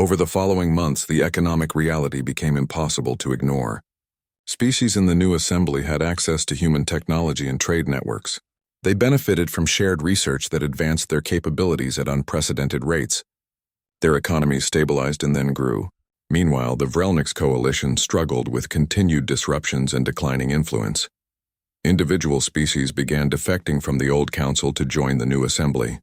Over the following months, the economic reality became impossible to ignore. Species in the new assembly had access to human technology and trade networks. They benefited from shared research that advanced their capabilities at unprecedented rates. Their economies stabilized and then grew. Meanwhile, the Vrelniks coalition struggled with continued disruptions and declining influence. Individual species began defecting from the old council to join the new assembly.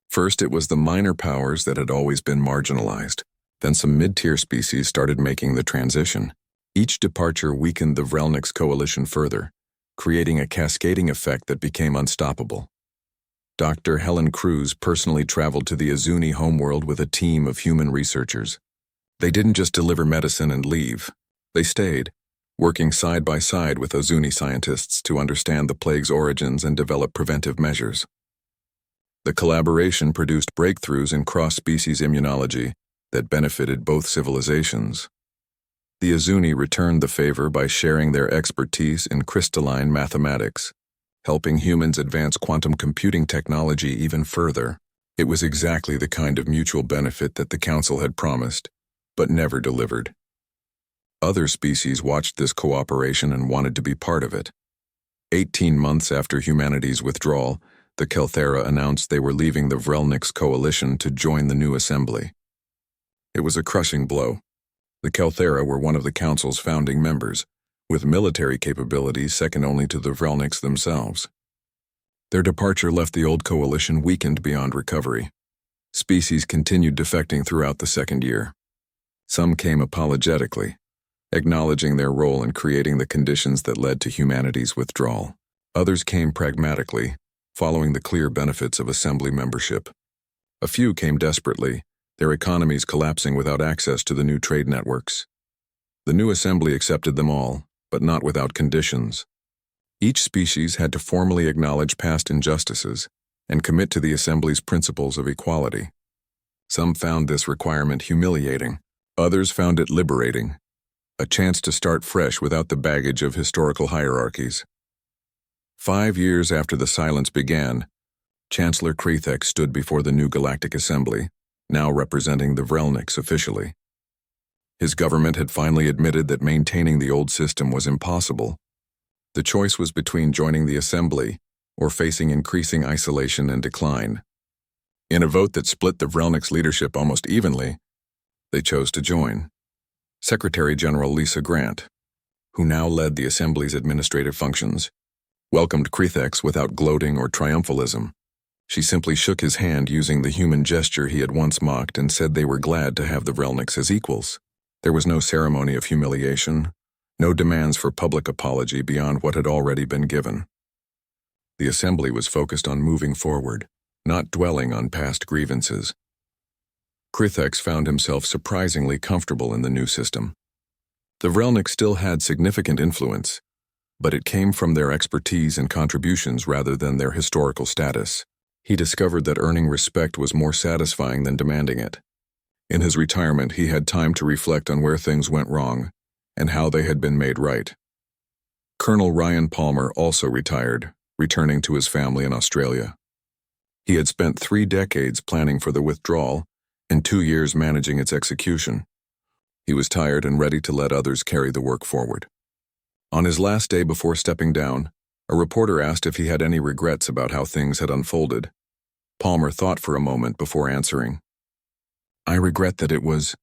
First, it was the minor powers that had always been marginalized. Then some mid-tier species started making the transition. Each departure weakened the Vrelniks coalition further, creating a cascading effect that became unstoppable. Dr. Helen Cruz personally traveled to the Azuni homeworld with a team of human researchers. They didn't just deliver medicine and leave. They stayed, working side by side with Azuni scientists to understand the plague's origins and develop preventive measures. The collaboration produced breakthroughs in cross-species immunology that benefited both civilizations. The Azuni returned the favor by sharing their expertise in crystalline mathematics, helping humans advance quantum computing technology even further. It was exactly the kind of mutual benefit that the Council had promised, but never delivered. Other species watched this cooperation and wanted to be part of it. 18 months after humanity's withdrawal, the Kelthera announced they were leaving the Vrelniks coalition to join the new assembly. It was a crushing blow. The Kelthera were one of the Council's founding members, with military capabilities second only to the Vrelniks themselves. Their departure left the old coalition weakened beyond recovery. Species continued defecting throughout the second year. Some came apologetically, acknowledging their role in creating the conditions that led to humanity's withdrawal. Others came pragmatically, following the clear benefits of assembly membership. A few came desperately, their economies collapsing without access to the new trade networks. The new assembly accepted them all, but not without conditions. Each species had to formally acknowledge past injustices and commit to the assembly's principles of equality. Some found this requirement humiliating, others found it liberating, a chance to start fresh without the baggage of historical hierarchies. 5 years after the silence began, Chancellor Krethek stood before the new Galactic Assembly, now representing the Vrelniks officially. His government had finally admitted that maintaining the old system was impossible. The choice was between joining the assembly or facing increasing isolation and decline. In a vote that split the Vrelniks leadership almost evenly, they chose to join. Secretary General Lisa Grant, who now led the assembly's administrative functions, welcomed Kretheks without gloating or triumphalism. She simply shook his hand using the human gesture he had once mocked and said they were glad to have the Vrelniks as equals. There was no ceremony of humiliation, no demands for public apology beyond what had already been given. The assembly was focused on moving forward, not dwelling on past grievances. Kretheks found himself surprisingly comfortable in the new system. The Vrelniks still had significant influence, but it came from their expertise and contributions rather than their historical status. He discovered that earning respect was more satisfying than demanding it. In his retirement, he had time to reflect on where things went wrong and how they had been made right. Colonel Ryan Palmer also retired, returning to his family in Australia. He had spent 3 decades planning for the withdrawal and 2 years managing its execution. He was tired and ready to let others carry the work forward. On his last day before stepping down, a reporter asked if he had any regrets about how things had unfolded. Palmer thought for a moment before answering. "I regret that it was..."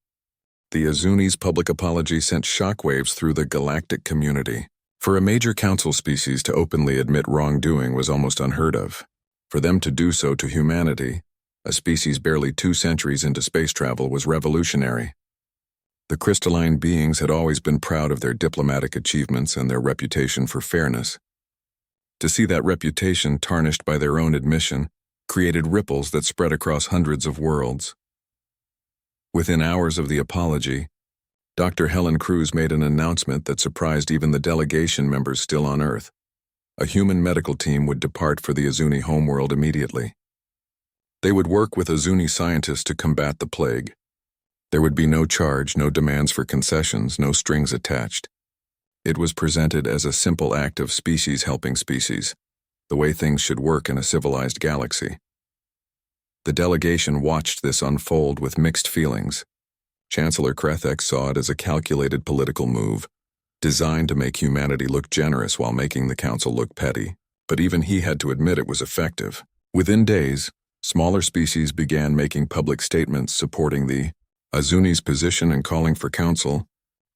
The Azuni's public apology sent shockwaves through the galactic community. For a major council species to openly admit wrongdoing was almost unheard of. For them to do so to humanity, a species barely 2 centuries into space travel, was revolutionary. The crystalline beings had always been proud of their diplomatic achievements and their reputation for fairness. To see that reputation tarnished by their own admission created ripples that spread across hundreds of worlds. Within hours of the apology, Dr. Helen Cruz made an announcement that surprised even the delegation members still on Earth. A human medical team would depart for the Azuni homeworld immediately. They would work with Azuni scientists to combat the plague. There would be no charge, no demands for concessions, no strings attached. It was presented as a simple act of species helping species, the way things should work in a civilized galaxy. The delegation watched this unfold with mixed feelings. Chancellor Krethek saw it as a calculated political move, designed to make humanity look generous while making the council look petty. But even he had to admit it was effective. Within days, smaller species began making public statements supporting the Azuni's position and calling for counsel.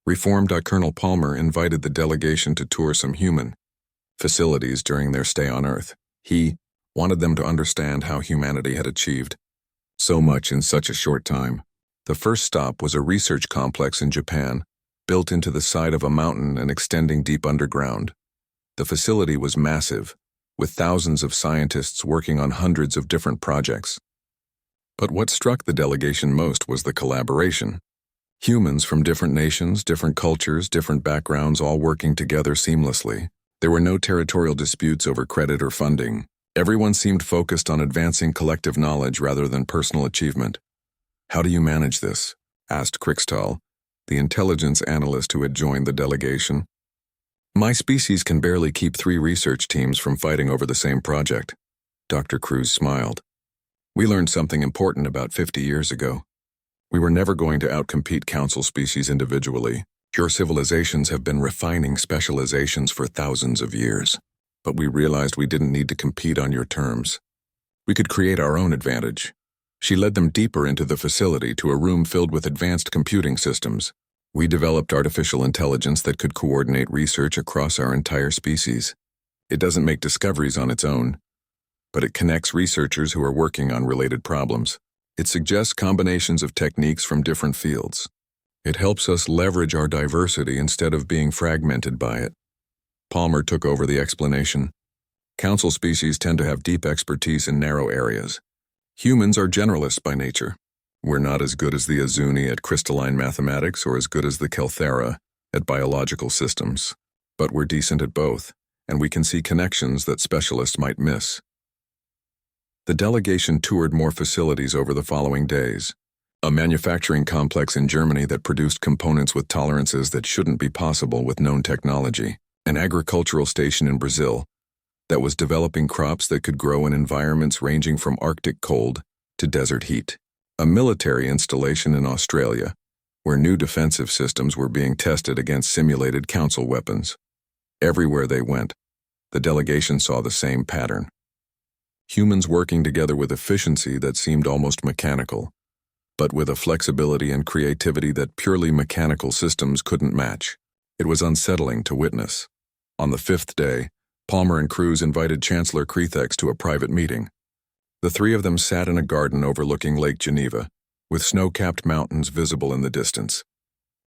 Reformed Colonel Palmer invited the delegation to tour some human facilities during their stay on Earth. He wanted them to understand how humanity had achieved so much in such a short time. The first stop was a research complex in Japan, built into the side of a mountain and extending deep underground. The facility was massive, with thousands of scientists working on hundreds of different projects. But what struck the delegation most was the collaboration. Humans from different nations, different cultures, different backgrounds, all working together seamlessly. There were no territorial disputes over credit or funding. Everyone seemed focused on advancing collective knowledge rather than personal achievement. "How do you manage this?" asked Krikstal, the intelligence analyst who had joined the delegation. "My species can barely keep 3 research teams from fighting over the same project." Dr. Cruz smiled. "We learned something important about 50 years ago. We were never going to outcompete council species individually. Your civilizations have been refining specializations for thousands of years. But we realized we didn't need to compete on your terms. We could create our own advantage." She led them deeper into the facility to a room filled with advanced computing systems. "We developed artificial intelligence that could coordinate research across our entire species. It doesn't make discoveries on its own, but it connects researchers who are working on related problems. It suggests combinations of techniques from different fields. It helps us leverage our diversity instead of being fragmented by it." Palmer took over the explanation. "Council species tend to have deep expertise in narrow areas. Humans are generalists by nature. We're not as good as the Azuni at crystalline mathematics or as good as the Kelthera at biological systems, but we're decent at both, and we can see connections that specialists might miss." The delegation toured more facilities over the following days. A manufacturing complex in Germany that produced components with tolerances that shouldn't be possible with known technology. An agricultural station in Brazil that was developing crops that could grow in environments ranging from Arctic cold to desert heat. A military installation in Australia where new defensive systems were being tested against simulated council weapons. Everywhere they went, the delegation saw the same pattern. Humans working together with efficiency that seemed almost mechanical, but with a flexibility and creativity that purely mechanical systems couldn't match. It was unsettling to witness. On the 5th day, Palmer and Cruz invited Chancellor Krethek to a private meeting. The 3 of them sat in a garden overlooking Lake Geneva, with snow-capped mountains visible in the distance.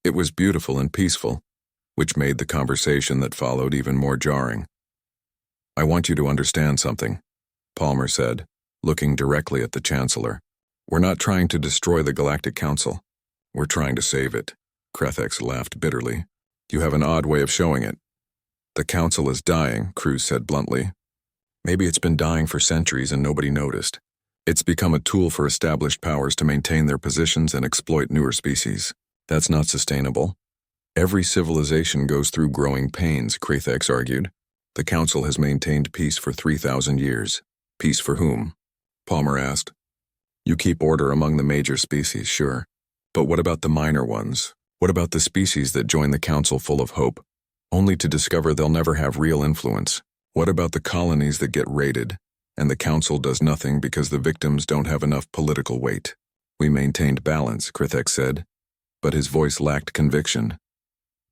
It was beautiful and peaceful, which made the conversation that followed even more jarring. "I want you to understand something," Palmer said, looking directly at the Chancellor. "We're not trying to destroy the Galactic Council. We're trying to save it." Krethek laughed bitterly. "You have an odd way of showing it." "The Council is dying," Cruz said bluntly. "Maybe it's been dying for centuries and nobody noticed. It's become a tool for established powers to maintain their positions and exploit newer species. That's not sustainable. Every civilization goes through growing pains," Krethek argued. "The Council has maintained peace for 3,000 years. Peace for whom?" Palmer asked. "You keep order among the major species, sure. But what about the minor ones? What about the species that join the Council full of hope, only to discover they'll never have real influence? What about the colonies that get raided, and the Council does nothing because the victims don't have enough political weight?" "We maintained balance," Krethek said, but his voice lacked conviction.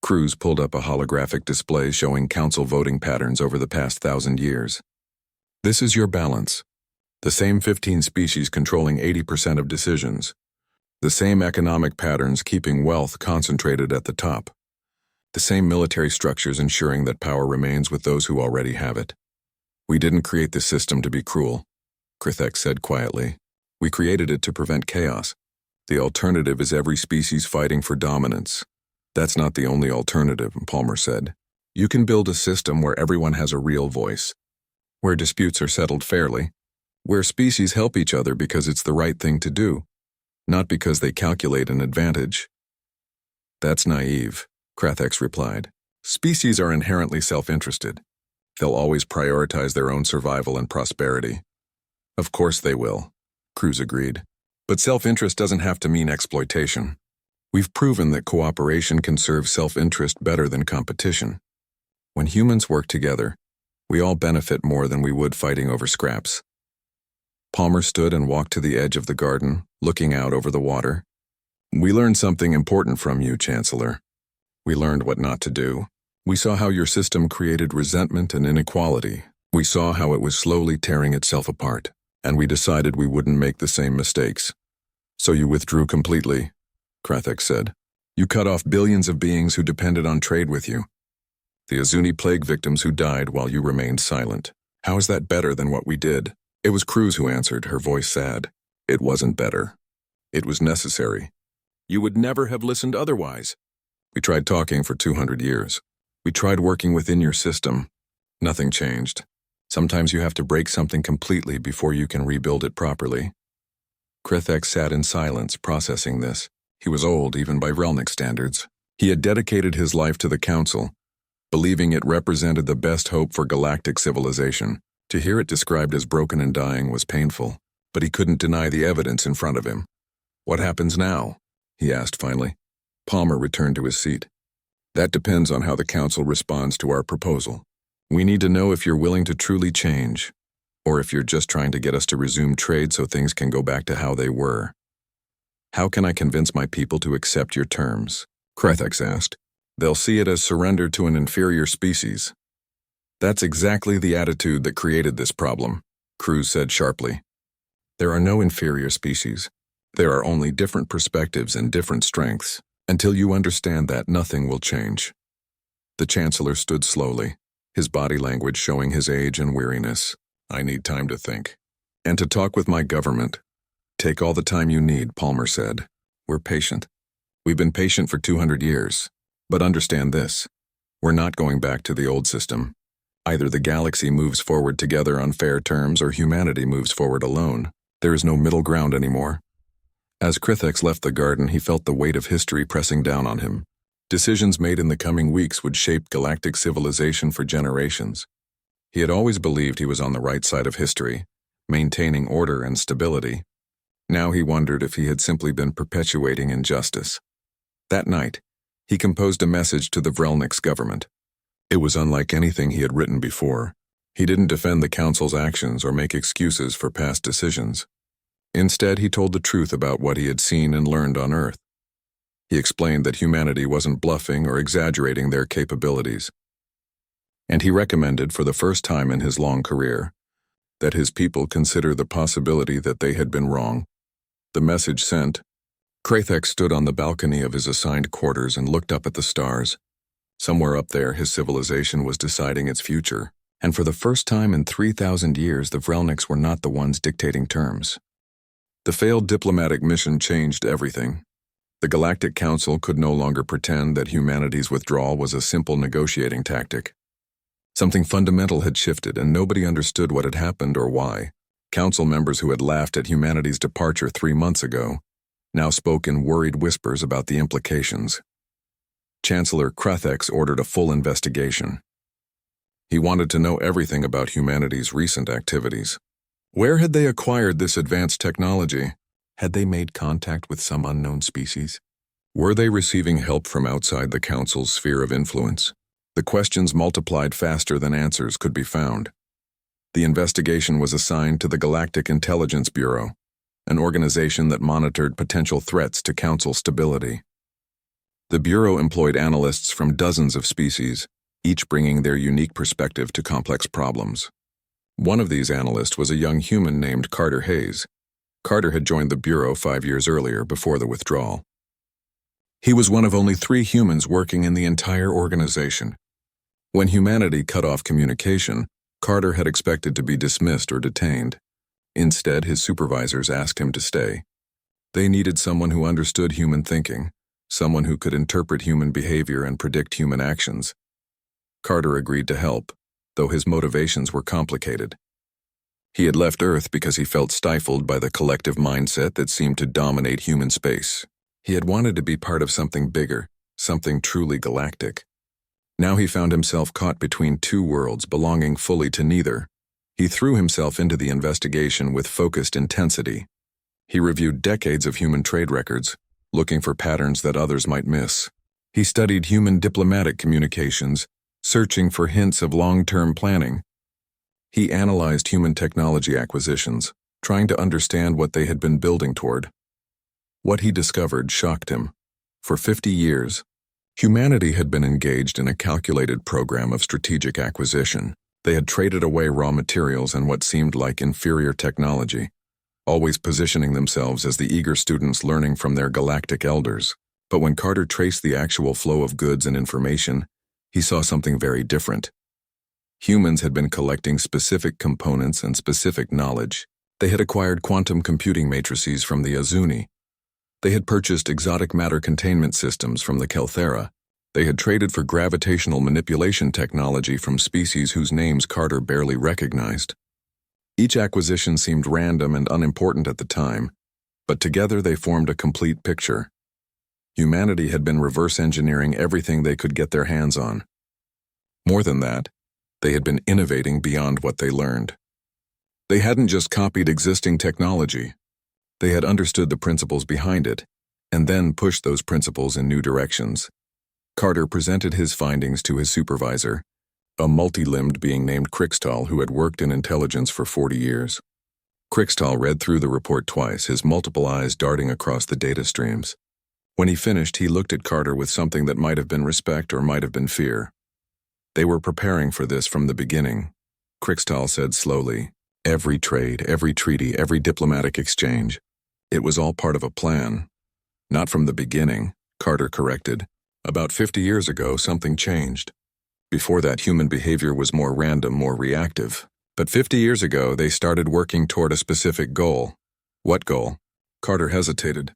Cruz pulled up a holographic display showing Council voting patterns over the past 1,000 years. "This is your balance. The same 15 species controlling 80% of decisions. The same economic patterns keeping wealth concentrated at the top. The same military structures ensuring that power remains with those who already have it. We didn't create this system to be cruel," Krethek said quietly. "We created it to prevent chaos. The alternative is every species fighting for dominance. That's not the only alternative," Palmer said. "You can build a system where everyone has a real voice, where disputes are settled fairly, where species help each other because it's the right thing to do, not because they calculate an advantage." "That's naive," Krethek replied. "Species are inherently self-interested. They'll always prioritize their own survival and prosperity." "Of course they will," Cruz agreed. "But self-interest doesn't have to mean exploitation. We've proven that cooperation can serve self-interest better than competition. When humans work together, we all benefit more than we would fighting over scraps. Palmer stood and walked to the edge of the garden, looking out over the water. We learned something important from you, Chancellor. We learned what not to do. We saw how your system created resentment and inequality. We saw how it was slowly tearing itself apart, and we decided we wouldn't make the same mistakes. So you withdrew completely, Krathek said. You cut off billions of beings who depended on trade with you. The Azuni plague victims who died while you remained silent. How is that better than what we did? It was Cruz who answered, her voice sad. It wasn't better. It was necessary. You would never have listened otherwise. We tried talking for 200 years. We tried working within your system. Nothing changed. Sometimes you have to break something completely before you can rebuild it properly. Krathek sat in silence, processing this. He was old, even by Relnik standards. He had dedicated his life to the Council, believing it represented the best hope for galactic civilization. To hear it described as broken and dying was painful, but he couldn't deny the evidence in front of him. What happens now? He asked finally. Palmer returned to his seat. That depends on how the Council responds to our proposal. We need to know if you're willing to truly change, or if you're just trying to get us to resume trade so things can go back to how they were. How can I convince my people to accept your terms? Krathek asked. They'll see it as surrender to an inferior species. That's exactly the attitude that created this problem, Cruz said sharply. There are no inferior species. There are only different perspectives and different strengths. Until you understand that, nothing will change. The Chancellor stood slowly, his body language showing his age and weariness. I need time to think. And to talk with my government. Take all the time you need, Palmer said. We're patient. We've been patient for 200 years. But understand this. We're not going back to the old system. Either the galaxy moves forward together on fair terms or humanity moves forward alone. There is no middle ground anymore. As Krathek left the garden, he felt the weight of history pressing down on him. Decisions made in the coming weeks would shape galactic civilization for generations. He had always believed he was on the right side of history, maintaining order and stability. Now he wondered if he had simply been perpetuating injustice. That night, he composed a message to the Vrelnik's government. It was unlike anything he had written before. He didn't defend the Council's actions or make excuses for past decisions. Instead, he told the truth about what he had seen and learned on Earth. He explained that humanity wasn't bluffing or exaggerating their capabilities. And he recommended, for the first time in his long career, that his people consider the possibility that they had been wrong. The message sent. Krathek stood on the balcony of his assigned quarters and looked up at the stars. Somewhere up there, his civilization was deciding its future, and for the first time in 3,000 years, the Vrelniks were not the ones dictating terms. The failed diplomatic mission changed everything. The Galactic Council could no longer pretend that humanity's withdrawal was a simple negotiating tactic. Something fundamental had shifted, and nobody understood what had happened or why. Council members who had laughed at humanity's departure 3 months ago now spoke in worried whispers about the implications. Chancellor Krathek ordered a full investigation. He wanted to know everything about humanity's recent activities. Where had they acquired this advanced technology? Had they made contact with some unknown species? Were they receiving help from outside the Council's sphere of influence? The questions multiplied faster than answers could be found. The investigation was assigned to the Galactic Intelligence Bureau, an organization that monitored potential threats to Council stability. The Bureau employed analysts from dozens of species, each bringing their unique perspective to complex problems. One of these analysts was a young human named Carter Hayes. Carter had joined the Bureau 5 years earlier, before the withdrawal. He was one of only 3 humans working in the entire organization. When humanity cut off communication, Carter had expected to be dismissed or detained. Instead, his supervisors asked him to stay. They needed someone who understood human thinking, someone who could interpret human behavior and predict human actions. Carter agreed to help, though his motivations were complicated. He had left Earth because he felt stifled by the collective mindset that seemed to dominate human space. He had wanted to be part of something bigger, something truly galactic. Now he found himself caught between 2 worlds, belonging fully to neither. He threw himself into the investigation with focused intensity. He reviewed decades of human trade records, looking for patterns that others might miss. He studied human diplomatic communications, searching for hints of long-term planning. He analyzed human technology acquisitions, trying to understand what they had been building toward. What he discovered shocked him. For 50 years, humanity had been engaged in a calculated program of strategic acquisition. They had traded away raw materials and what seemed like inferior technology, always positioning themselves as the eager students learning from their galactic elders. But when Carter traced the actual flow of goods and information, he saw something very different. Humans had been collecting specific components and specific knowledge. They had acquired quantum computing matrices from the Azuni. They had purchased exotic matter containment systems from the Kelthera. They had traded for gravitational manipulation technology from species whose names Carter barely recognized. Each acquisition seemed random and unimportant at the time, but together they formed a complete picture. Humanity had been reverse engineering everything they could get their hands on. More than that, they had been innovating beyond what they learned. They hadn't just copied existing technology. They had understood the principles behind it, and then pushed those principles in new directions. Carter presented his findings to his supervisor, a multi-limbed being named Crixtal who had worked in intelligence for 40 years. Crixtal read through the report twice, his multiple eyes darting across the data streams. When he finished, he looked at Carter with something that might have been respect or might have been fear. They were preparing for this from the beginning, Crixtal said slowly. Every trade, every treaty, every diplomatic exchange. It was all part of a plan. Not from the beginning, Carter corrected. About 50 years ago, something changed. Before that, human behavior was more random, more reactive. But 50 years ago, they started working toward a specific goal. What goal? Carter hesitated.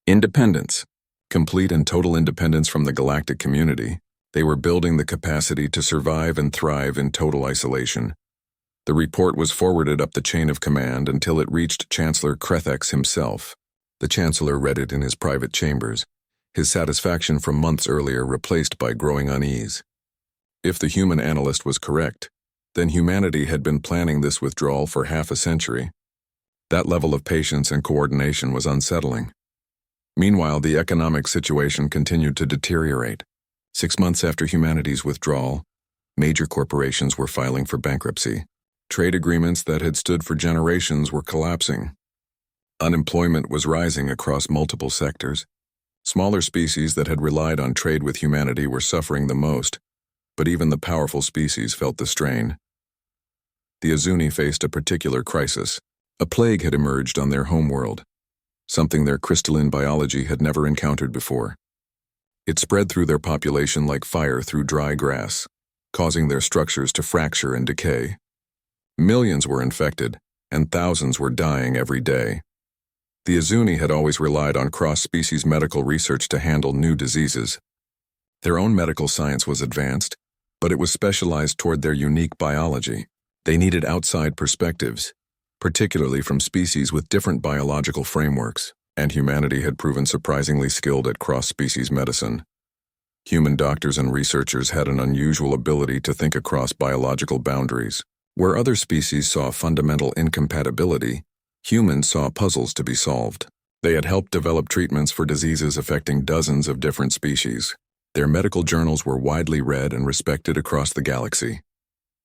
Independence. Complete and total independence from the galactic community. They were building the capacity to survive and thrive in total isolation. The report was forwarded up the chain of command until it reached Chancellor Krethex himself. The Chancellor read it in his private chambers, his satisfaction from months earlier replaced by growing unease. If the human analyst was correct, then humanity had been planning this withdrawal for half a century. That level of patience and coordination was unsettling. Meanwhile, the economic situation continued to deteriorate. 6 months after humanity's withdrawal, major corporations were filing for bankruptcy. Trade agreements that had stood for generations were collapsing. Unemployment was rising across multiple sectors. Smaller species that had relied on trade with humanity were suffering the most, but even the powerful species felt the strain. The Azuni faced a particular crisis. A plague had emerged on their homeworld, something their crystalline biology had never encountered before. It spread through their population like fire through dry grass, causing their structures to fracture and decay. Millions were infected, and thousands were dying every day. The Azuni had always relied on cross-species medical research to handle new diseases. Their own medical science was advanced, but it was specialized toward their unique biology. They needed outside perspectives, particularly from species with different biological frameworks, and humanity had proven surprisingly skilled at cross-species medicine. Human doctors and researchers had an unusual ability to think across biological boundaries. Where other species saw fundamental incompatibility, humans saw puzzles to be solved. They had helped develop treatments for diseases affecting dozens of different species. Their medical journals were widely read and respected across the galaxy.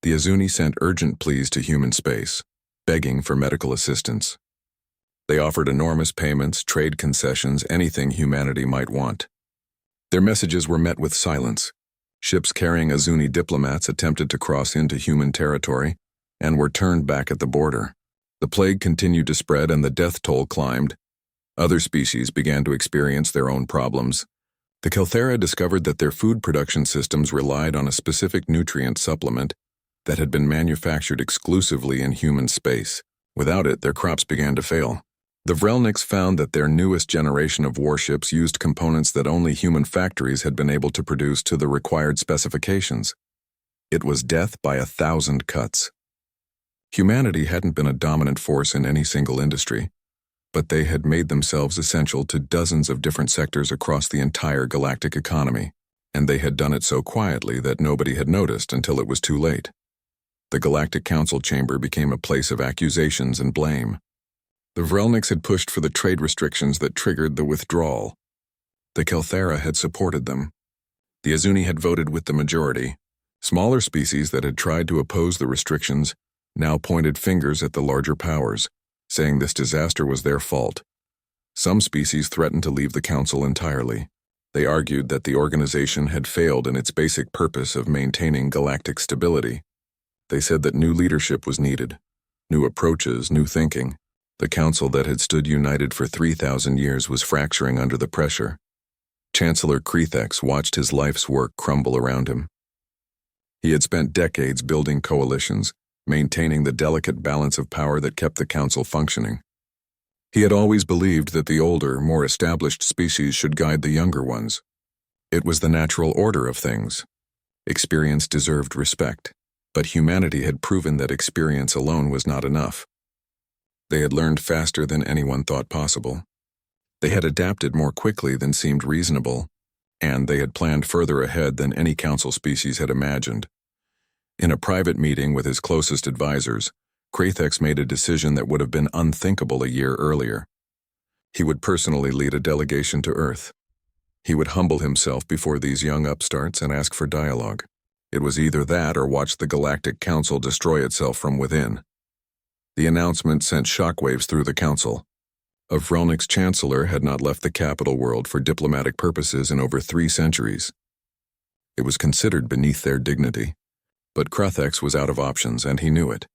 The Azuni sent urgent pleas to human space, begging for medical assistance. They offered enormous payments, trade concessions, anything humanity might want. Their messages were met with silence. Ships carrying Azuni diplomats attempted to cross into human territory and were turned back at the border. The plague continued to spread and the death toll climbed. Other species began to experience their own problems. The Kelthera discovered that their food production systems relied on a specific nutrient supplement that had been manufactured exclusively in human space. Without it, their crops began to fail. The Vrelniks found that their newest generation of warships used components that only human factories had been able to produce to the required specifications. It was death by 1,000 cuts. Humanity hadn't been a dominant force in any single industry, but they had made themselves essential to dozens of different sectors across the entire galactic economy, and they had done it so quietly that nobody had noticed until it was too late. The Galactic Council chamber became a place of accusations and blame. The Vrelniks had pushed for the trade restrictions that triggered the withdrawal. The Kelthera had supported them. The Azuni had voted with the majority. Smaller species that had tried to oppose the restrictions now pointed fingers at the larger powers, saying this disaster was their fault. Some species threatened to leave the council entirely. They argued that the organization had failed in its basic purpose of maintaining galactic stability. They said that new leadership was needed, new approaches, new thinking. The council that had stood united for 3,000 years was fracturing under the pressure. Chancellor Krethex watched his life's work crumble around him. He had spent decades building coalitions, maintaining the delicate balance of power that kept the council functioning. He had always believed that the older, more established species should guide the younger ones. It was the natural order of things. Experience deserved respect, but humanity had proven that experience alone was not enough. They had learned faster than anyone thought possible. They had adapted more quickly than seemed reasonable, and they had planned further ahead than any council species had imagined. In a private meeting with his closest advisors, Krethex made a decision that would have been unthinkable a year earlier. He would personally lead a delegation to Earth. He would humble himself before these young upstarts and ask for dialogue. It was either that or watch the Galactic Council destroy itself from within. The announcement sent shockwaves through the council. Vrelnik's chancellor had not left the capital world for diplomatic purposes in over 3 centuries. It was considered beneath their dignity. But Krethex was out of options, and he knew it.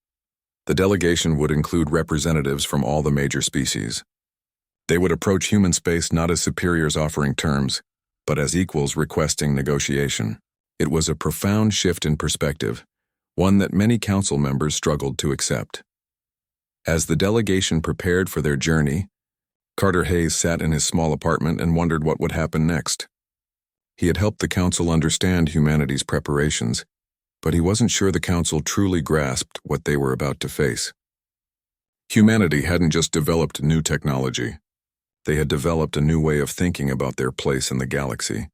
The delegation would include representatives from all the major species. They would approach human space not as superiors offering terms, but as equals requesting negotiation. It was a profound shift in perspective, one that many council members struggled to accept. As the delegation prepared for their journey, Carter Hayes sat in his small apartment and wondered what would happen next. He had helped the council understand humanity's preparations, but he wasn't sure the council truly grasped what they were about to face. Humanity hadn't just developed new technology. They had developed a new way of thinking about their place in the galaxy.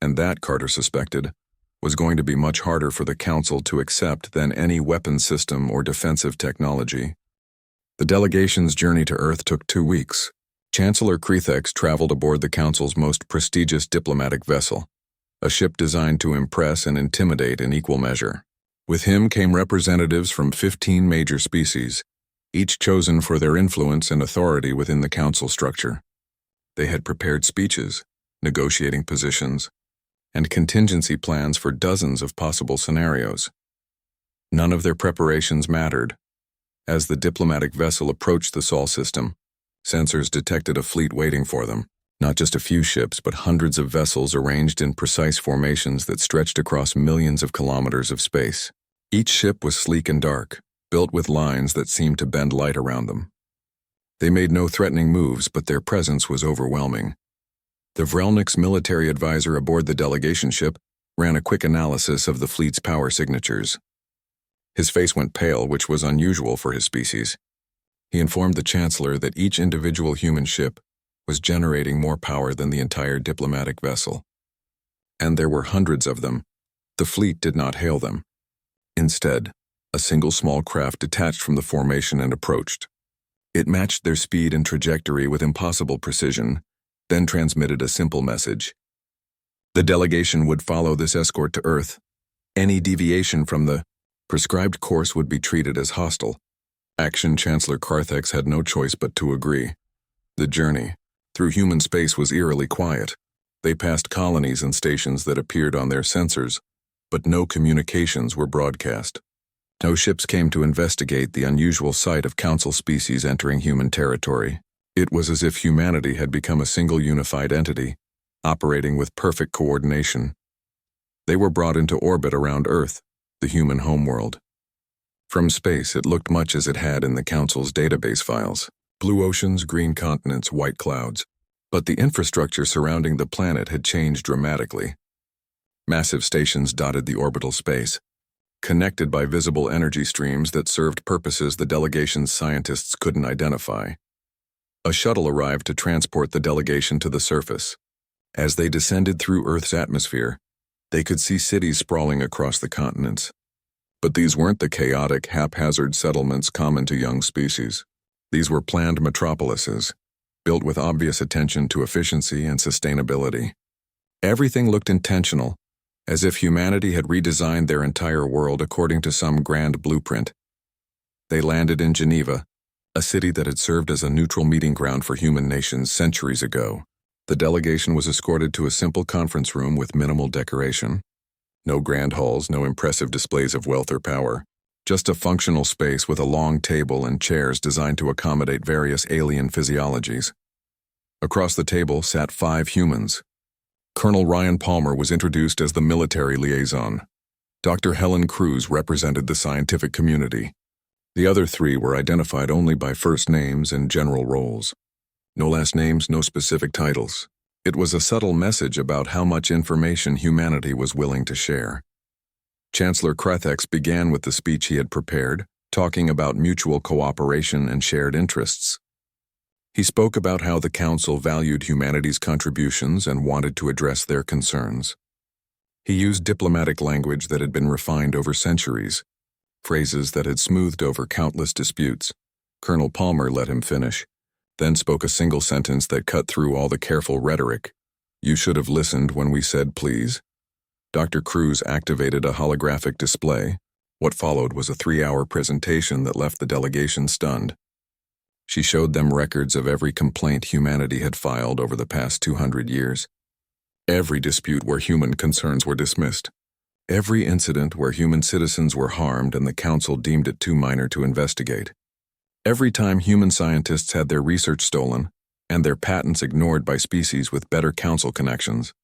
And that, Carter suspected, was going to be much harder for the council to accept than any weapon system or defensive technology. The delegation's journey to Earth took 2 weeks. Chancellor Krethex traveled aboard the council's most prestigious diplomatic vessel, a ship designed to impress and intimidate in equal measure. With him came representatives from 15 major species, each chosen for their influence and authority within the council structure. They had prepared speeches, negotiating positions, and contingency plans for dozens of possible scenarios. None of their preparations mattered. As the diplomatic vessel approached the Sol system, sensors detected a fleet waiting for them. Not just a few ships, but hundreds of vessels arranged in precise formations that stretched across millions of kilometers of space. Each ship was sleek and dark, built with lines that seemed to bend light around them. They made no threatening moves, but their presence was overwhelming. The Vrelnik's military advisor aboard the delegation ship ran a quick analysis of the fleet's power signatures. His face went pale, which was unusual for his species. He informed the Chancellor that each individual human ship was generating more power than the entire diplomatic vessel. And there were hundreds of them. The fleet did not hail them. Instead, a single small craft detached from the formation and approached. It matched their speed and trajectory with impossible precision, then transmitted a simple message. The delegation would follow this escort to Earth. Any deviation from the prescribed course would be treated as hostile. Action Chancellor Krethex had no choice but to agree. The journey through human space was eerily quiet. They passed colonies and stations that appeared on their sensors, but no communications were broadcast. No ships came to investigate the unusual sight of council species entering human territory. It was as if humanity had become a single unified entity, operating with perfect coordination. They were brought into orbit around Earth, the human homeworld. From space, it looked much as it had in the council's database files. Blue oceans, green continents, white clouds. But the infrastructure surrounding the planet had changed dramatically. Massive stations dotted the orbital space, connected by visible energy streams that served purposes the delegation's scientists couldn't identify. A shuttle arrived to transport the delegation to the surface. As they descended through Earth's atmosphere, they could see cities sprawling across the continents. But these weren't the chaotic, haphazard settlements common to young species. These were planned metropolises, built with obvious attention to efficiency and sustainability. Everything looked intentional, as if humanity had redesigned their entire world according to some grand blueprint. They landed in Geneva, a city that had served as a neutral meeting ground for human nations centuries ago. The delegation was escorted to a simple conference room with minimal decoration. No grand halls, no impressive displays of wealth or power. Just a functional space with a long table and chairs designed to accommodate various alien physiologies. Across the table sat 5 humans. Colonel Ryan Palmer was introduced as the military liaison. Dr. Helen Cruz represented the scientific community. The other 3 were identified only by first names and general roles. No last names, no specific titles. It was a subtle message about how much information humanity was willing to share. Chancellor Krethex began with the speech he had prepared, talking about mutual cooperation and shared interests. He spoke about how the Council valued humanity's contributions and wanted to address their concerns. He used diplomatic language that had been refined over centuries, phrases that had smoothed over countless disputes. Colonel Palmer let him finish, then spoke a single sentence that cut through all the careful rhetoric. "You should have listened when we said please." Dr. Cruz activated a holographic display. What followed was a 3-hour presentation that left the delegation stunned. She showed them records of every complaint humanity had filed over the past 200 years. Every dispute where human concerns were dismissed. Every incident where human citizens were harmed and the Council deemed it too minor to investigate. Every time human scientists had their research stolen and their patents ignored by species with better Council connections.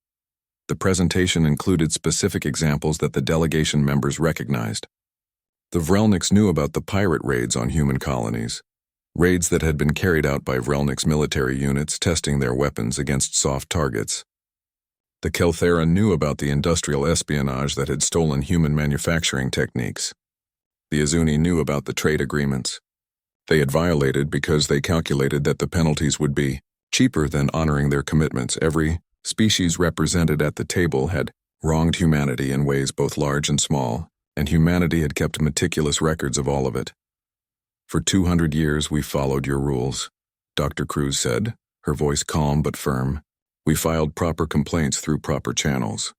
The presentation included specific examples that the delegation members recognized. The Vrelniks knew about the pirate raids on human colonies, raids that had been carried out by Vrelniks military units testing their weapons against soft targets. The Kelthera knew about the industrial espionage that had stolen human manufacturing techniques. The Azuni knew about the trade agreements they had violated because they calculated that the penalties would be cheaper than honoring their commitments. Every species represented at the table had wronged humanity in ways both large and small, and humanity had kept meticulous records of all of it. "For 200 years we followed your rules," Dr. Cruz said, her voice calm but firm. "We filed proper complaints through proper channels.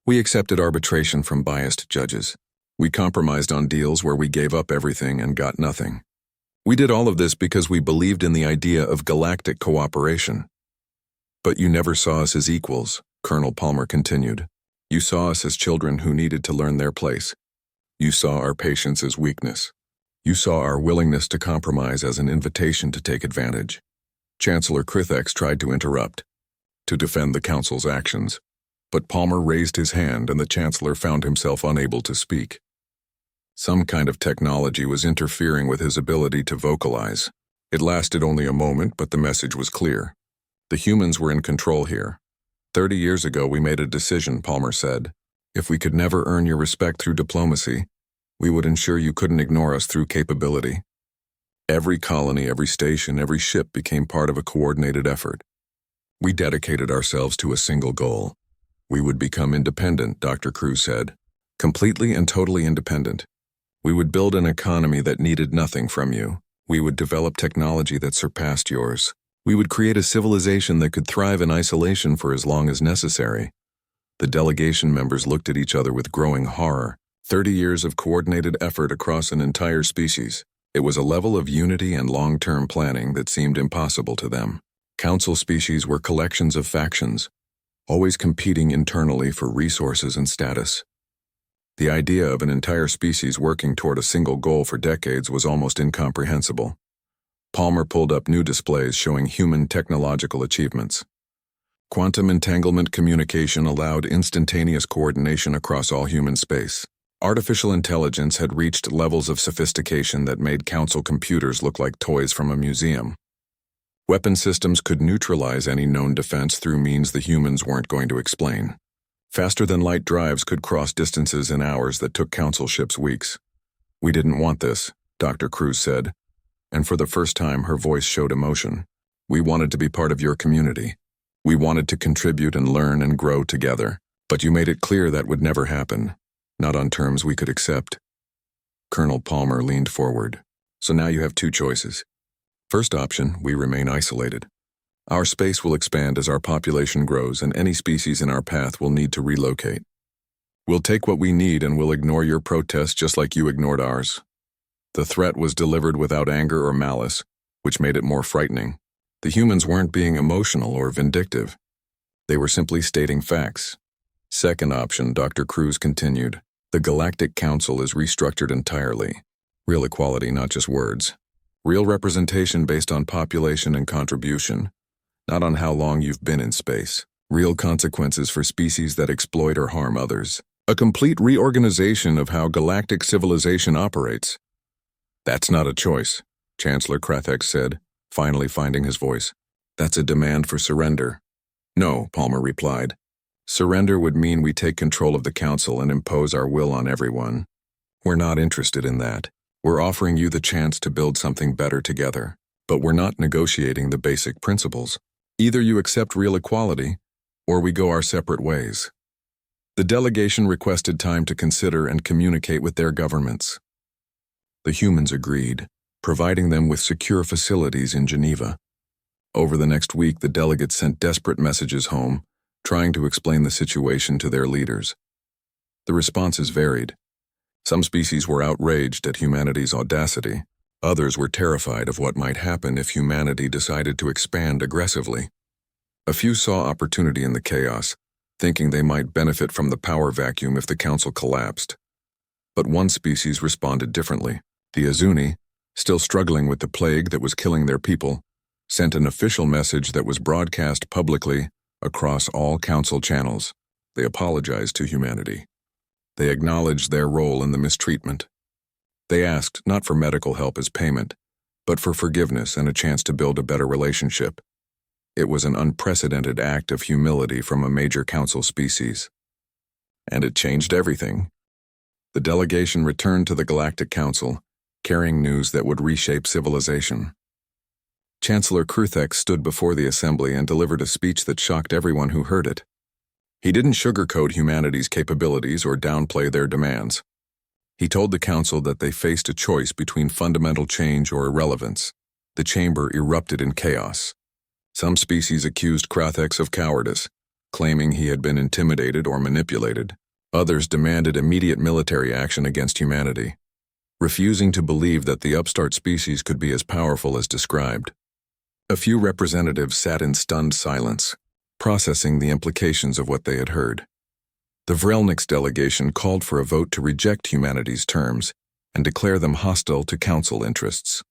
We accepted arbitration from biased judges. We compromised on deals where we gave up everything and got nothing. We did all of this because we believed in the idea of galactic cooperation. But you never saw us as equals," Colonel Palmer continued. "You saw us as children who needed to learn their place. You saw our patience as weakness. You saw our willingness to compromise as an invitation to take advantage." Chancellor Krethex tried to interrupt, to defend the Council's actions, but Palmer raised his hand and the Chancellor found himself unable to speak. Some kind of technology was interfering with his ability to vocalize. It lasted only a moment, but the message was clear. The humans were in control here. 30 years ago we made a decision, Palmer said. If we could never earn your respect through diplomacy, we would ensure you couldn't ignore us through capability. Every colony, every station, every ship became part of a coordinated effort. We dedicated ourselves to a single goal. We would become independent, Dr. Cruz said. Completely and totally independent. We would build an economy that needed nothing from you. We would develop technology that surpassed yours. We would create a civilization that could thrive in isolation for as long as necessary. The delegation members looked at each other with growing horror. 30 years of coordinated effort across an entire species. It was a level of unity and long-term planning that seemed impossible to them. Council species were collections of factions, always competing internally for resources and status. The idea of an entire species working toward a single goal for decades was almost incomprehensible. Palmer pulled up new displays showing human technological achievements. Quantum entanglement communication allowed instantaneous coordination across all human space. Artificial intelligence had reached levels of sophistication that made Council computers look like toys from a museum. Weapon systems could neutralize any known defense through means the humans weren't going to explain. Faster-than-light drives could cross distances in hours that took Council ships weeks. "We didn't want this," Dr. Cruz said, and for the first time her voice showed emotion. "We wanted to be part of your community. We wanted to contribute and learn and grow together. But you made it clear that would never happen, not on terms we could accept." Colonel Palmer leaned forward. "So now you have 2 choices. First option, we remain isolated. Our space will expand as our population grows, and any species in our path will need to relocate. We'll take what we need and we'll ignore your protest just like you ignored ours. The threat was delivered without anger or malice, which made it more frightening. The humans weren't being emotional or vindictive. They were simply stating facts. Second option, Dr. Cruz continued. The Galactic Council is restructured entirely. Real equality, not just words. Real representation based on population and contribution, not on how long you've been in space. Real consequences for species that exploit or harm others. A complete reorganization of how galactic civilization operates. That's not a choice, Chancellor Krathek said, finally finding his voice. That's a demand for surrender. No, Palmer replied. Surrender would mean we take control of the council and impose our will on everyone. We're not interested in that. We're offering you the chance to build something better together, but we're not negotiating the basic principles. Either you accept real equality, or we go our separate ways. The delegation requested time to consider and communicate with their governments. The humans agreed, providing them with secure facilities in Geneva. Over the next week, the delegates sent desperate messages home, trying to explain the situation to their leaders. The responses varied. Some species were outraged at humanity's audacity. Others were terrified of what might happen if humanity decided to expand aggressively. A few saw opportunity in the chaos, thinking they might benefit from the power vacuum if the council collapsed. But one species responded differently. The Azuni, still struggling with the plague that was killing their people, sent an official message that was broadcast publicly across all council channels. They apologized to humanity. They acknowledged their role in the mistreatment. They asked not for medical help as payment, but for forgiveness and a chance to build a better relationship. It was an unprecedented act of humility from a major council species. And it changed everything. The delegation returned to the Galactic Council, carrying news that would reshape civilization. Chancellor Kruthek stood before the assembly and delivered a speech that shocked everyone who heard it. He didn't sugarcoat humanity's capabilities or downplay their demands. He told the council that they faced a choice between fundamental change or irrelevance. The chamber erupted in chaos. Some species accused Krathek of cowardice, claiming he had been intimidated or manipulated. Others demanded immediate military action against humanity, refusing to believe that the upstart species could be as powerful as described. A few representatives sat in stunned silence, processing the implications of what they had heard. The Vrelnik's delegation called for a vote to reject humanity's terms and declare them hostile to council interests.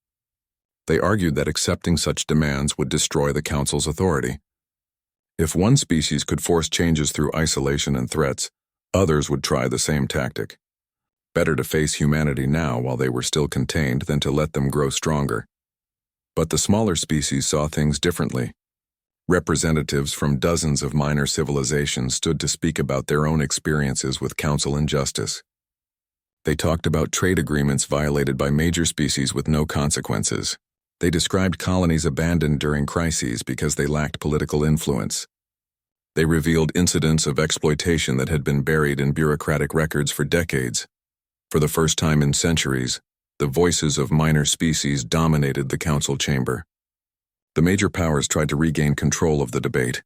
They argued that accepting such demands would destroy the council's authority. If one species could force changes through isolation and threats, others would try the same tactic. Better to face humanity now while they were still contained than to let them grow stronger. But the smaller species saw things differently. Representatives from dozens of minor civilizations stood to speak about their own experiences with council injustice. They talked about trade agreements violated by major species with no consequences. They described colonies abandoned during crises because they lacked political influence. They revealed incidents of exploitation that had been buried in bureaucratic records for decades. For the first time in centuries, the voices of minor species dominated the council chamber. The major powers tried to regain control of the debate,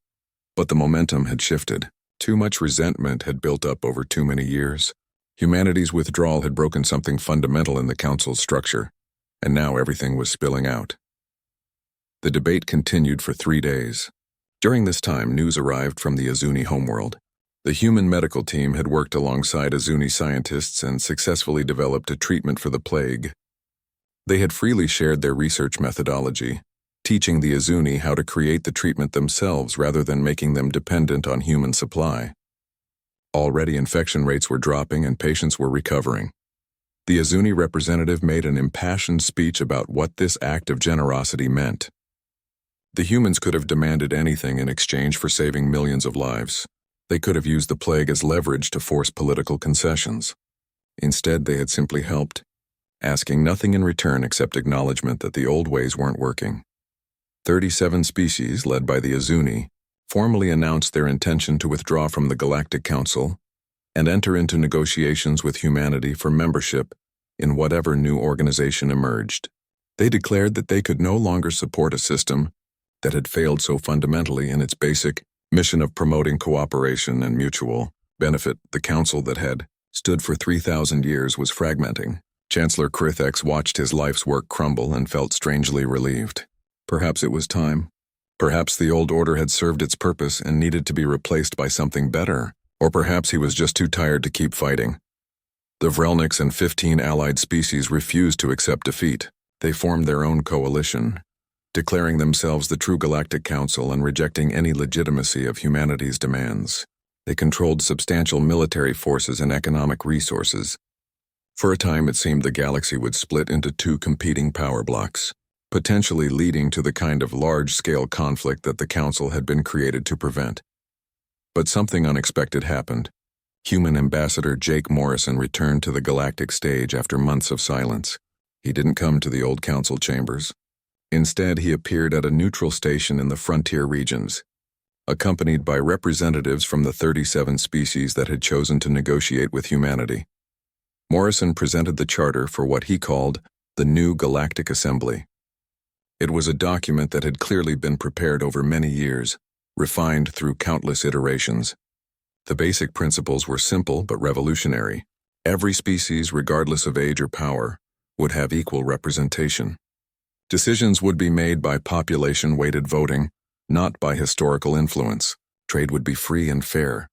but the momentum had shifted. Too much resentment had built up over too many years. Humanity's withdrawal had broken something fundamental in the council's structure, and now everything was spilling out. The debate continued for 3 days. During this time, news arrived from the Azuni homeworld. The human medical team had worked alongside Azuni scientists and successfully developed a treatment for the plague. They had freely shared their research methodology, teaching the Azuni how to create the treatment themselves rather than making them dependent on human supply. Already infection rates were dropping and patients were recovering. The Azuni representative made an impassioned speech about what this act of generosity meant. The humans could have demanded anything in exchange for saving millions of lives. They could have used the plague as leverage to force political concessions. Instead, they had simply helped, asking nothing in return except acknowledgement that the old ways weren't working. 37 species, led by the Azuni, formally announced their intention to withdraw from the Galactic Council and enter into negotiations with humanity for membership in whatever new organization emerged. They declared that they could no longer support a system that had failed so fundamentally in its basic mission of promoting cooperation and mutual benefit. The council that had stood for 3,000 years was fragmenting. Chancellor Crithex watched his life's work crumble and felt strangely relieved. Perhaps it was time. Perhaps the old order had served its purpose and needed to be replaced by something better. Or perhaps he was just too tired to keep fighting. The Vrelniks and 15 allied species refused to accept defeat. They formed their own coalition, declaring themselves the true Galactic Council and rejecting any legitimacy of humanity's demands. They controlled substantial military forces and economic resources. For a time, it seemed the galaxy would split into two competing power blocks, potentially leading to the kind of large-scale conflict that the Council had been created to prevent. But something unexpected happened. Human Ambassador Jake Morrison returned to the galactic stage after months of silence. He didn't come to the old council chambers. Instead, he appeared at a neutral station in the frontier regions, accompanied by representatives from the 37 species that had chosen to negotiate with humanity. Morrison presented the charter for what he called the new Galactic Assembly. It was a document that had clearly been prepared over many years, refined through countless iterations. The basic principles were simple but revolutionary. Every species, regardless of age or power, would have equal representation. Decisions would be made by population-weighted voting, not by historical influence. Trade would be free and fair,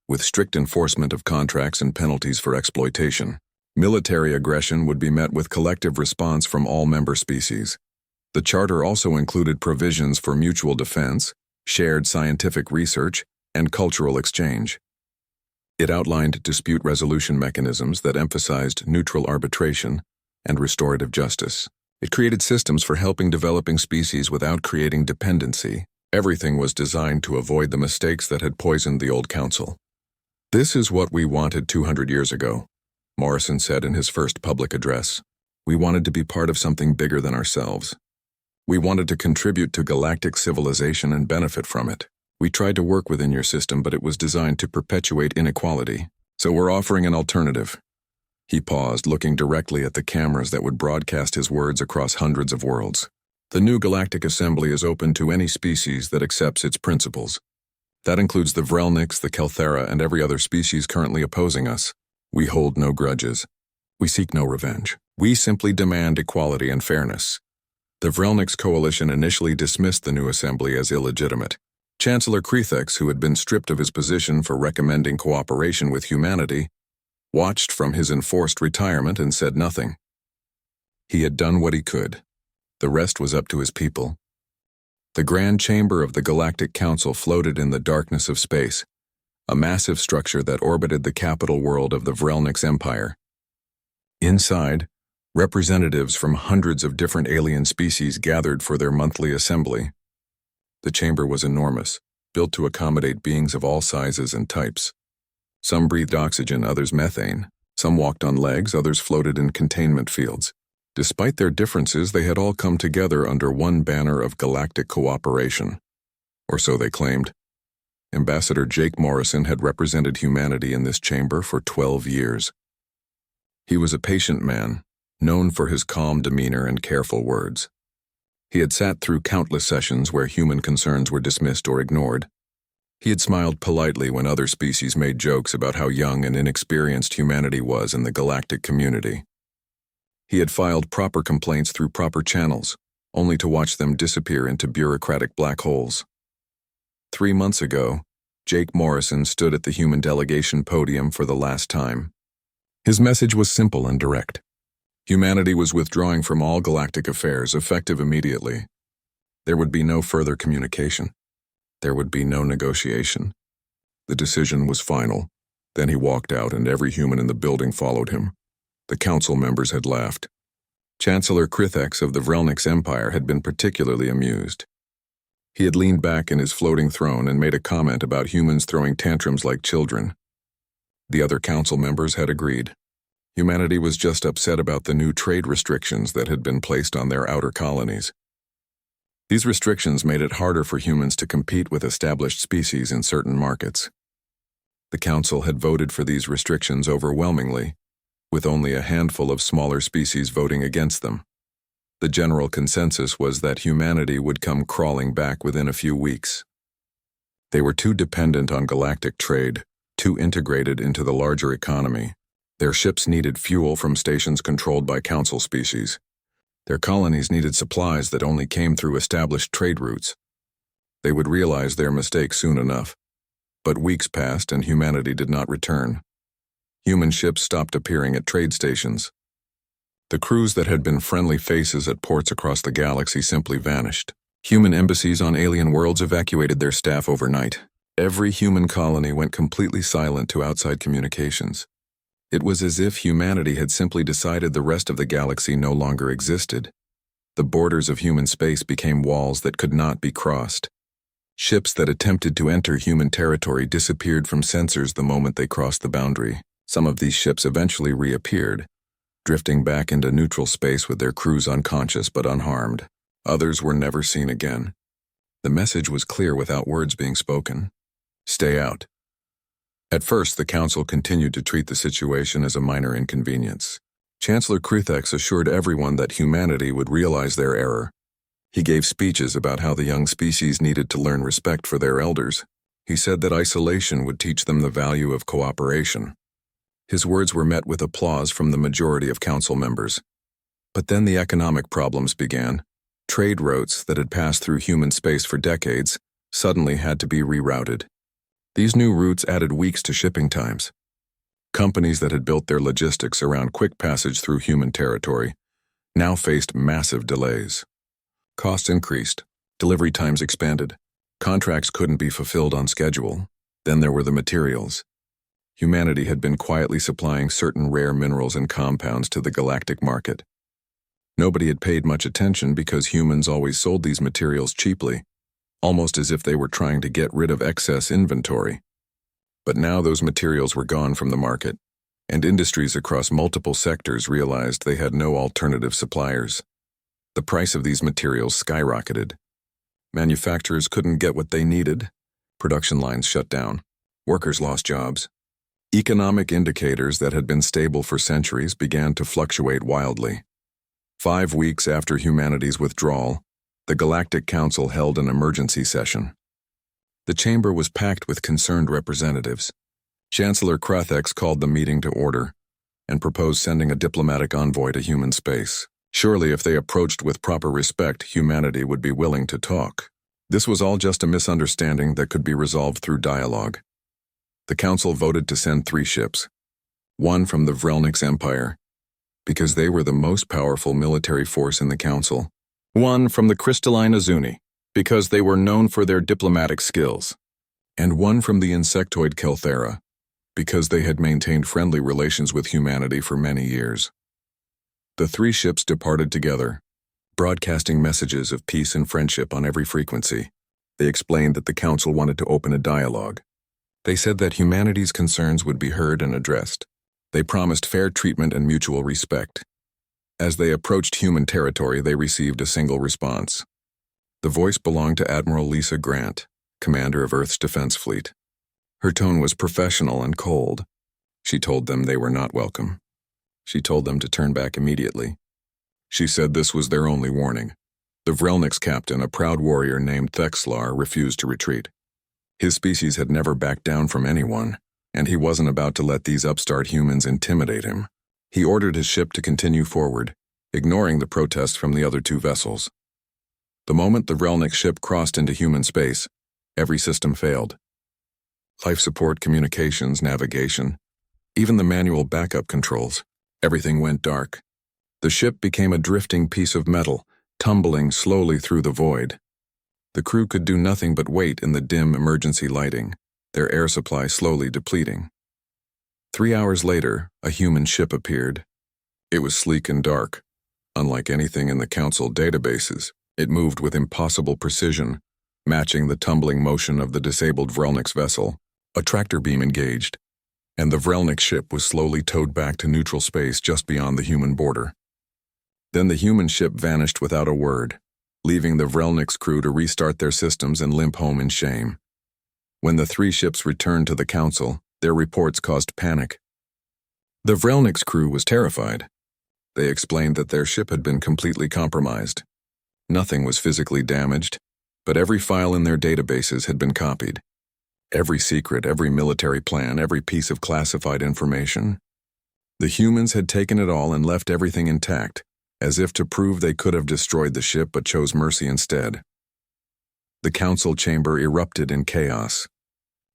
with strict enforcement of contracts and penalties for exploitation. Military aggression would be met with collective response from all member species. The charter also included provisions for mutual defense, shared scientific research, and cultural exchange. It outlined dispute resolution mechanisms that emphasized neutral arbitration and restorative justice. It created systems for helping developing species without creating dependency. Everything was designed to avoid the mistakes that had poisoned the old council. "This is what we wanted 200 years ago," Morrison said in his first public address. "We wanted to be part of something bigger than ourselves. We wanted to contribute to galactic civilization and benefit from it. We tried to work within your system, but it was designed to perpetuate inequality. So we're offering an alternative." He paused, looking directly at the cameras that would broadcast his words across hundreds of worlds. "The new Galactic Assembly is open to any species that accepts its principles. That includes the Vrelniks, the Kelthera, and every other species currently opposing us. We hold no grudges. We seek no revenge. We simply demand equality and fairness." The Vrelniks coalition initially dismissed the new assembly as illegitimate. Chancellor Crithex, who had been stripped of his position for recommending cooperation with humanity, watched from his enforced retirement and said nothing. He had done what he could. The rest was up to his people. The Grand Chamber of the Galactic Council floated in the darkness of space, a massive structure that orbited the capital world of the Vrelniks Empire. Inside, representatives from hundreds of different alien species gathered for their monthly assembly. The chamber was enormous, built to accommodate beings of all sizes and types. Some breathed oxygen, others methane. Some walked on legs, others floated in containment fields. Despite their differences, they had all come together under one banner of galactic cooperation. Or so they claimed. Ambassador Jake Morrison had represented humanity in this chamber for 12 years. He was a patient man, known for his calm demeanor and careful words. He had sat through countless sessions where human concerns were dismissed or ignored. He had smiled politely when other species made jokes about how young and inexperienced humanity was in the galactic community. He had filed proper complaints through proper channels, only to watch them disappear into bureaucratic black holes. 3 months ago, Jake Morrison stood at the human delegation podium for the last time. His message was simple and direct. Humanity was withdrawing from all galactic affairs, effective immediately. There would be no further communication. There would be no negotiation. The decision was final. Then he walked out, and every human in the building followed him. The council members had laughed. Chancellor Crithex of the Vrelniks Empire had been particularly amused. He had leaned back in his floating throne and made a comment about humans throwing tantrums like children. The other council members had agreed. Humanity was just upset about the new trade restrictions that had been placed on their outer colonies. These restrictions made it harder for humans to compete with established species in certain markets. The council had voted for these restrictions overwhelmingly, with only a handful of smaller species voting against them. The general consensus was that humanity would come crawling back within a few weeks. They were too dependent on galactic trade, too integrated into the larger economy. Their ships needed fuel from stations controlled by council species. Their colonies needed supplies that only came through established trade routes. They would realize their mistake soon enough. But weeks passed and humanity did not return. Human ships stopped appearing at trade stations. The crews that had been friendly faces at ports across the galaxy simply vanished. Human embassies on alien worlds evacuated their staff overnight. Every human colony went completely silent to outside communications. It was as if humanity had simply decided the rest of the galaxy no longer existed. The borders of human space became walls that could not be crossed. Ships that attempted to enter human territory disappeared from sensors the moment they crossed the boundary. Some of these ships eventually reappeared, drifting back into neutral space with their crews unconscious but unharmed. Others were never seen again. The message was clear without words being spoken. Stay out. At first, the Council continued to treat the situation as a minor inconvenience. Chancellor Kruthex assured everyone that humanity would realize their error. He gave speeches about how the young species needed to learn respect for their elders. He said that isolation would teach them the value of cooperation. His words were met with applause from the majority of Council members. But then the economic problems began. Trade routes that had passed through human space for decades suddenly had to be rerouted. These new routes added weeks to shipping times. Companies that had built their logistics around quick passage through human territory now faced massive delays. Costs increased, delivery times expanded, contracts couldn't be fulfilled on schedule. Then there were the materials. Humanity had been quietly supplying certain rare minerals and compounds to the galactic market. Nobody had paid much attention because humans always sold these materials cheaply, almost as if they were trying to get rid of excess inventory. But now those materials were gone from the market, and industries across multiple sectors realized they had no alternative suppliers. The price of these materials skyrocketed. Manufacturers couldn't get what they needed. Production lines shut down. Workers lost jobs. Economic indicators that had been stable for centuries began to fluctuate wildly. 5 weeks after humanity's withdrawal, the Galactic Council held an emergency session. The chamber was packed with concerned representatives. Chancellor Kruthex called the meeting to order and proposed sending a diplomatic envoy to human space. Surely if they approached with proper respect, humanity would be willing to talk. This was all just a misunderstanding that could be resolved through dialogue. The Council voted to send 3 ships. One from the Vrelnix Empire, because they were the most powerful military force in the Council. One from the Crystalline Azuni, because they were known for their diplomatic skills. And one from the insectoid Kelthera, because they had maintained friendly relations with humanity for many years. The 3 ships departed together, broadcasting messages of peace and friendship on every frequency. They explained that the Council wanted to open a dialogue. They said that humanity's concerns would be heard and addressed. They promised fair treatment and mutual respect. As they approached human territory, they received a single response. The voice belonged to Admiral Lisa Grant, commander of Earth's Defense Fleet. Her tone was professional and cold. She told them they were not welcome. She told them to turn back immediately. She said this was their only warning. The Vrelnix captain, a proud warrior named Thexlar, refused to retreat. His species had never backed down from anyone, and he wasn't about to let these upstart humans intimidate him. He ordered his ship to continue forward, ignoring the protests from the other 2 vessels. The moment the Vrelnix ship crossed into human space, every system failed. Life support, communications, navigation, even the manual backup controls, everything went dark. The ship became a drifting piece of metal, tumbling slowly through the void. The crew could do nothing but wait in the dim emergency lighting, their air supply slowly depleting. 3 hours later, a human ship appeared. It was sleek and dark. Unlike anything in the Council databases, it moved with impossible precision, matching the tumbling motion of the disabled Vrelnix vessel. A tractor beam engaged, and the Vrelnix ship was slowly towed back to neutral space just beyond the human border. Then the human ship vanished without a word, leaving the Vrelnix crew to restart their systems and limp home in shame. When the 3 ships returned to the Council, their reports caused panic. The Vrelnix crew was terrified. They explained that their ship had been completely compromised. Nothing was physically damaged, but every file in their databases had been copied. Every secret, every military plan, every piece of classified information. The humans had taken it all and left everything intact, as if to prove they could have destroyed the ship but chose mercy instead. The council chamber erupted in chaos.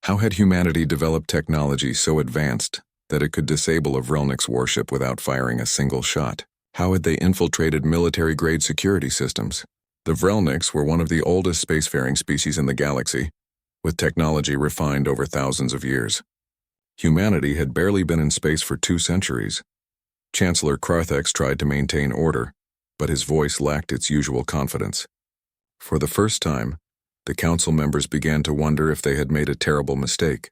How had humanity developed technology so advanced that it could disable a Vrelnik's warship without firing a single shot? How had they infiltrated military-grade security systems? The Vrelniks were one of the oldest spacefaring species in the galaxy, with technology refined over thousands of years. Humanity had barely been in space for 2 centuries. Chancellor Krathax tried to maintain order, but his voice lacked its usual confidence. For the first time, the council members began to wonder if they had made a terrible mistake.